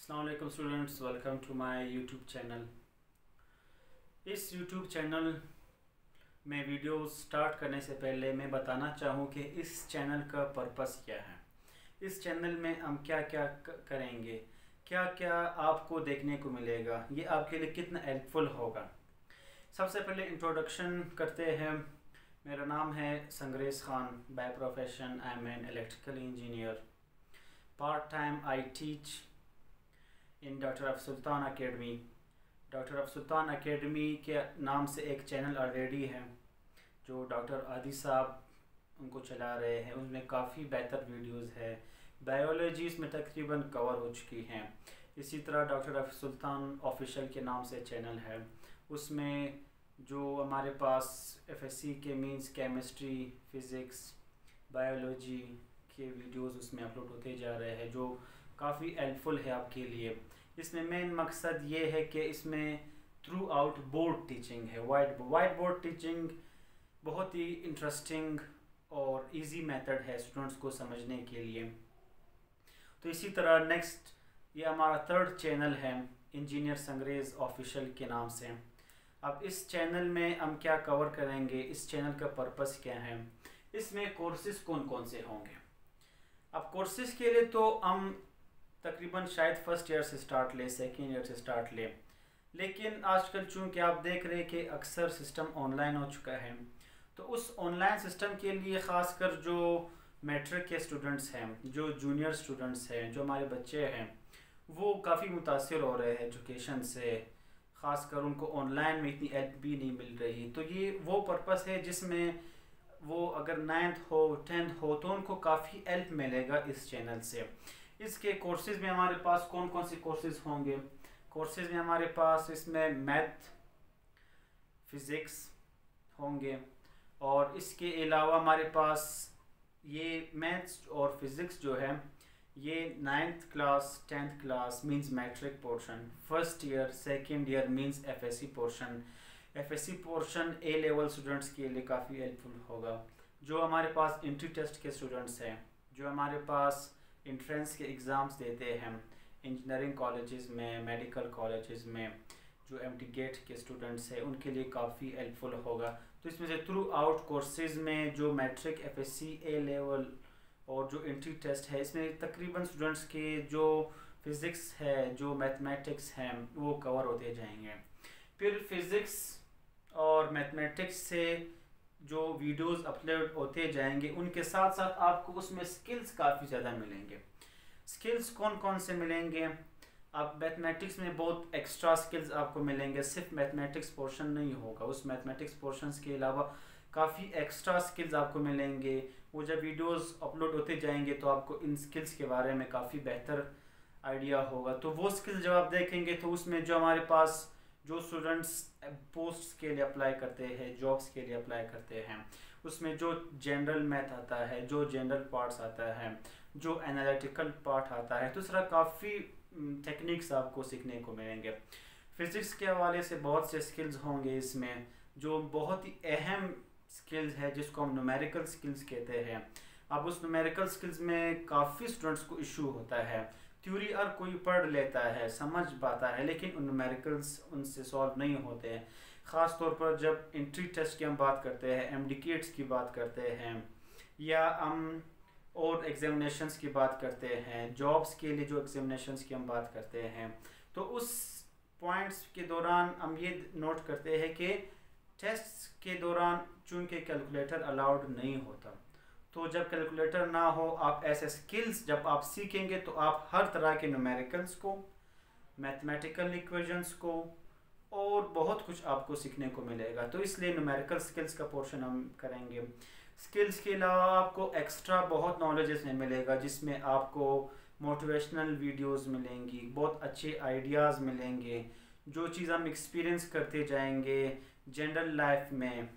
अस्सलाम वालेकुम students, welcome to my YouTube channel. इस यूट्यूब चैनल में वीडियो स्टार्ट करने से पहले मैं बताना चाहूँ कि इस चैनल का पर्पस क्या है। इस चैनल में हम क्या क्या करेंगे, क्या क्या आपको देखने को मिलेगा, ये आपके लिए कितना हेल्पफुल होगा। सबसे पहले इंट्रोडक्शन करते हैं। मेरा नाम है Sangrez Khan. By profession I am an electrical engineer. Part time I teach in doctor अफ सुल्तान अकेडमी। डॉक्टर अफ सुल्तान अकेडमी के नाम से एक चैनल ऑलरेडी है जो डॉक्टर आदि साहब उनको चला रहे हैं। उसमें काफ़ी बेहतर वीडियोस है। बायोलॉजी इसमें तकरीबन कवर हो चुकी हैं। इसी तरह डॉक्टर अफ सुल्तान ऑफिशियल के नाम से चैनल है। उसमें जो हमारे पास एफएससी के मींस केमिस्ट्री, फिज़िक्स, बायोलॉजी के वीडियोस उसमें अपलोड होते जा रहे हैं जो काफ़ी हेल्पफुल है आपके लिए। इसमें मेन मकसद ये है कि इसमें थ्रू आउट बोर्ड टीचिंग है। वाइट बोर्ड टीचिंग बहुत ही इंटरेस्टिंग और इजी मेथड है स्टूडेंट्स को समझने के लिए। तो इसी तरह नेक्स्ट ये हमारा थर्ड चैनल है इंजीनियर संग्रेज ऑफिशियल के नाम से। अब इस चैनल में हम क्या कवर करेंगे, इस चैनल का पर्पस क्या है, इसमें कोर्सेज कौन कौन से होंगे। अब कोर्सेज के लिए तो हम तकरीबन शायद फर्स्ट ईयर से स्टार्ट ले, सेकेंड ईयर से स्टार्ट ले, लेकिन आजकल चूँकि आप देख रहे हैं कि अक्सर सिस्टम ऑनलाइन हो चुका है, तो उस ऑनलाइन सिस्टम के लिए ख़ासकर जो मैट्रिक के स्टूडेंट्स हैं, जो जूनियर स्टूडेंट्स हैं, जो हमारे बच्चे हैं, वो काफ़ी मुतासिर हो रहे हैं एजुकेशन से। ख़ासकर उनको ऑनलाइन में इतनी हेल्प भी नहीं मिल रही। तो ये वो पर्पस है जिसमें वो अगर 9th हो 10th हो तो उनको काफ़ी हेल्प मिलेगा इस चैनल से। इसके कोर्सेज में हमारे पास कौन कौन से कोर्सेज होंगे। कोर्सेज में हमारे पास इसमें मैथ, फिज़िक्स होंगे, और इसके अलावा हमारे पास ये मैथ्स और फिज़िक्स जो है ये 9th class 10th class means matric portion, first year second year means FSc portion. FSc portion A level students के लिए काफ़ी हेल्पफुल होगा। जो हमारे पास एंट्री टेस्ट के स्टूडेंट्स हैं, जो हमारे पास इंट्रेंस के एग्ज़ाम्स देते हैं इंजीनियरिंग कॉलेजेस में, मेडिकल कॉलेजेस में, जो एमटी गेट के स्टूडेंट्स हैं, उनके लिए काफ़ी हेल्पफुल होगा। तो इसमें से थ्रू आउट कोर्सेज़ में जो मैट्रिक, एफएससी, ए लेवल और जो एंट्री टेस्ट है, इसमें तकरीबन स्टूडेंट्स के जो फिज़िक्स है, जो मैथमेटिक्स हैं, वो कवर होते जाएंगे। फिर फिज़िक्स और मैथमेटिक्स से जो वीडियोस अपलोड होते जाएंगे, उनके साथ साथ आपको उसमें स्किल्स काफ़ी ज़्यादा मिलेंगे। स्किल्स कौन कौन से मिलेंगे। अब मैथमेटिक्स में बहुत एक्स्ट्रा स्किल्स आपको मिलेंगे, सिर्फ मैथमेटिक्स पोर्शन नहीं होगा, उस मैथमेटिक्स पोर्शंस के अलावा काफ़ी एक्स्ट्रा स्किल्स आपको मिलेंगे। वो जब वीडियोस अपलोड होते जाएंगे तो आपको इन स्किल्स के बारे में काफ़ी बेहतर आइडिया होगा। तो वो स्किल्स जब आप देखेंगे तो उसमें जो हमारे पास जो स्टूडेंट्स पोस्ट्स के लिए अप्लाई करते हैं, जॉब्स के लिए अप्लाई करते हैं, उसमें जो जनरल मैथ आता है, जो जनरल पार्ट्स आता है, जो एनालिटिकल पार्ट आता है, तो इस तरह काफ़ी टेक्निक्स आपको सीखने को मिलेंगे। फिज़िक्स के हवाले से बहुत से स्किल्स होंगे इसमें, जो बहुत ही अहम स्किल्स है जिसको हम न्यूमेरिकल स्किल्स कहते हैं। अब उस न्यूमेरिकल स्किल्स में काफ़ी स्टूडेंट्स को इशू होता है। थ्योरी हर कोई पढ़ लेता है, समझ पाता है, लेकिन न्यूमेरिकल्स उनसे सॉल्व नहीं होते हैं। ख़ास तौर पर जब एंट्री टेस्ट की हम बात करते हैं, एमडीकेट्स की बात करते हैं, या हम और एग्जामिनेशंस की बात करते हैं, जॉब्स के लिए जो एग्जामिनेशंस की हम बात करते हैं, तो उस पॉइंट्स के दौरान हम ये नोट करते हैं कि टेस्ट के दौरान चूँकि कैलकुलेटर अलाउड नहीं होता, तो जब कैलकुलेटर ना हो, आप ऐसे स्किल्स जब आप सीखेंगे तो आप हर तरह के न्यूमेरिकल्स को, मैथमेटिकल इक्वेशंस को और बहुत कुछ आपको सीखने को मिलेगा। तो इसलिए न्यूमेरिकल स्किल्स का पोर्शन हम करेंगे। स्किल्स के अलावा आपको एक्स्ट्रा बहुत नॉलेज इसमें मिलेगा, जिसमें आपको मोटिवेशनल वीडियोस मिलेंगी, बहुत अच्छे आइडियाज़ मिलेंगे, जो चीज़ हम एक्सपीरियंस करते जाएंगे जनरल लाइफ में।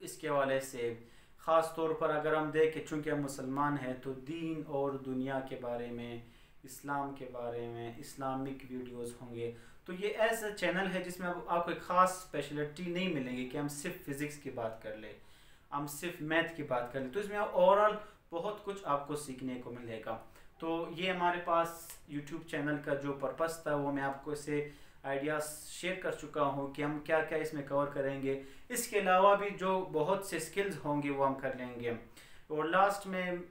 इसके हवाले से ख़ास तौर पर अगर हम देखें, चूँकि हम मुसलमान हैं, तो दीन और दुनिया के बारे में, इस्लाम के बारे में इस्लामिक वीडियोस होंगे। तो ये ऐसा चैनल है जिसमें आपको एक ख़ास स्पेशलिटी नहीं मिलेगी कि हम सिर्फ फिज़िक्स की बात कर ले, हम सिर्फ मैथ की बात कर ले। तो इसमें ओवरऑल बहुत कुछ आपको सीखने को मिलेगा। तो ये हमारे पास यूट्यूब चैनल का जो पर्पस था वो मैं आपको इससे आइडियाज़ शेयर कर चुका हूँ कि हम क्या क्या इसमें कवर करेंगे। इसके अलावा भी जो बहुत से स्किल्स होंगे वो हम कर लेंगे। और लास्ट में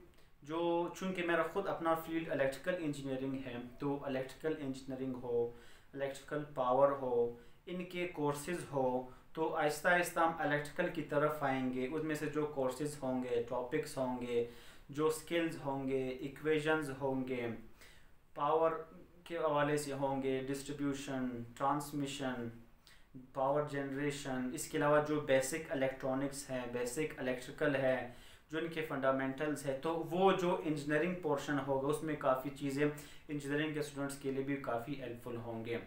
जो चूँकि मेरा ख़ुद अपना फील्ड इलेक्ट्रिकल इंजीनियरिंग है, तो इलेक्ट्रिकल इंजीनियरिंग हो, इलेक्ट्रिकल पावर हो, इनके कोर्सेज़ हो, तो आहिस्ता आहिस्ता हम इलेक्ट्रिकल की तरफ आएंगे। उसमें से जो कोर्सेज़ होंगे, टॉपिक्स होंगे, जो स्किल्स होंगे, इक्वेशंस होंगे, पावर के हवाले से होंगे, डिस्ट्रीब्यूशन, ट्रांसमिशन, पावर जनरेशन, इसके अलावा जो बेसिक इलेक्ट्रॉनिक्स हैं, बेसिक इलेक्ट्रिकल है, जो इनके फंडामेंटल्स है, तो वो जो इंजीनियरिंग पोर्शन होगा उसमें काफ़ी चीज़ें इंजीनियरिंग के स्टूडेंट्स के लिए भी काफ़ी हेल्पफुल होंगे।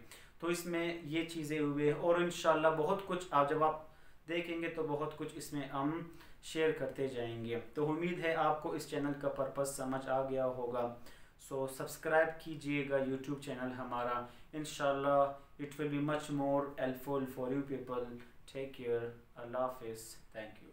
तो इसमें ये चीज़ें हुए और इंशाल्लाह बहुत कुछ आप जब आप देखेंगे तो बहुत कुछ इसमें हम शेयर करते जाएंगे। तो उम्मीद है आपको इस चैनल का पर्पस समझ आ गया होगा। सो सब्सक्राइब कीजिएगा यूट्यूब चैनल हमारा। इंशाल्लाह it will be much more helpful for you people. Take care. अल्लाह हाफिज़। Thank you.